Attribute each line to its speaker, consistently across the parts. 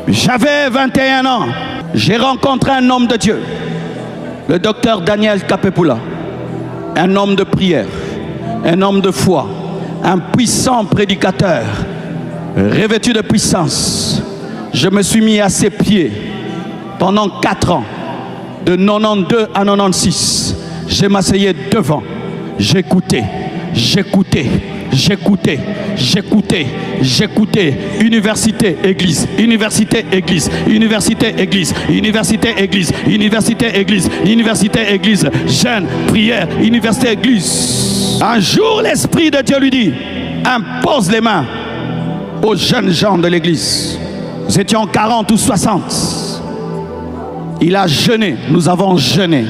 Speaker 1: J'avais 21 ans. J'ai rencontré un homme de Dieu, le docteur Daniel Kapepula, un homme de prière, un homme de foi, un puissant prédicateur, revêtu de puissance. Je me suis mis à ses pieds pendant 4 ans, de 92 à 96. Je m'asseyais devant, j'écoutais, j'écoutais, j'écoutais, j'écoutais, j'écoutais. Université, église, université, église, université, église, université, église, université, église, université, église, jeûne, prière, université, église. Un jour, l'Esprit de Dieu lui dit, impose les mains aux jeunes gens de l'église. Nous étions 40 ou 60. Il a jeûné, nous avons jeûné.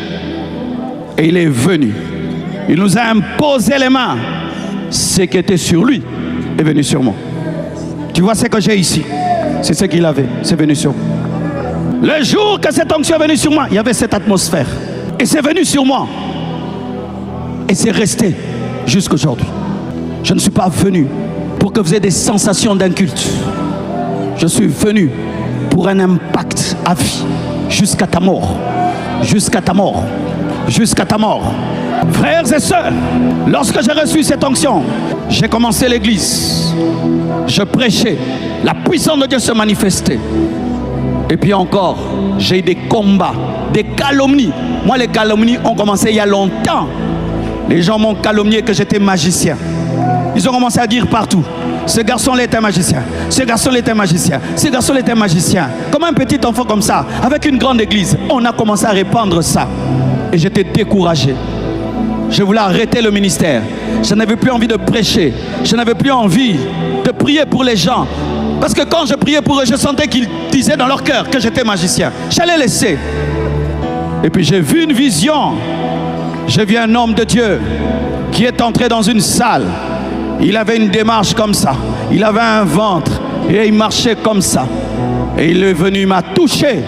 Speaker 1: Et il est venu. Il nous a imposé les mains. Ce qui était sur lui est venu sur moi. Tu vois ce que j'ai ici? C'est ce qu'il avait, c'est venu sur moi. Le jour que cette onction est venue sur moi, il y avait cette atmosphère. Et c'est venu sur moi. Et c'est resté jusqu'à aujourd'hui. Je ne suis pas venu pour que vous ayez des sensations d'un culte. Je suis venu pour un impact à vie, jusqu'à ta mort. Jusqu'à ta mort. Jusqu'à ta mort. Frères et sœurs, lorsque j'ai reçu cette onction, j'ai commencé l'église. Je prêchais. La puissance de Dieu se manifestait. Et puis encore, j'ai eu des combats, des calomnies. Moi, les calomnies ont commencé il y a longtemps. Les gens m'ont calomnié que j'étais magicien. Ils ont commencé à dire partout, ce garçon-là était magicien, ce garçon-là était magicien, ce garçon-là était magicien. Comme un petit enfant comme ça, avec une grande église, on a commencé à répandre ça. Et j'étais découragé. Je voulais arrêter le ministère. Je n'avais plus envie de prêcher. Je n'avais plus envie de prier pour les gens. Parce que quand je priais pour eux, je sentais qu'ils disaient dans leur cœur que j'étais magicien. J'allais laisser. Et puis j'ai vu une vision. J'ai vu un homme de Dieu qui est entré dans une salle. Il avait une démarche comme ça. Il avait un ventre et il marchait comme ça. Et il est venu, il m'a touché.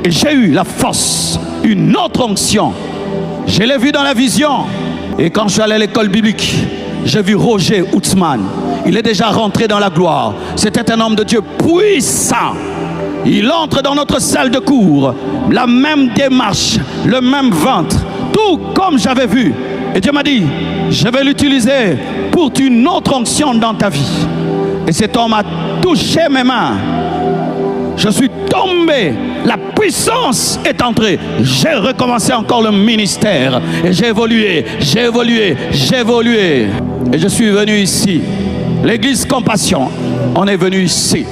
Speaker 1: Et j'ai eu la force, une autre onction. Je l'ai vu dans la vision. Et quand je suis allé à l'école biblique, j'ai vu Roger Outzman. Il est déjà rentré dans la gloire. C'était un homme de Dieu puissant. Il entre dans notre salle de cours. La même démarche, le même ventre. Tout comme j'avais vu. Et Dieu m'a dit, je vais l'utiliser pour une autre onction dans ta vie. Et cet homme a touché mes mains. Je suis tombé. La puissance est entrée. J'ai recommencé encore le ministère. Et j'ai évolué, j'ai évolué, j'ai évolué. Et je suis venu ici. L'église Compassion, on est venu ici.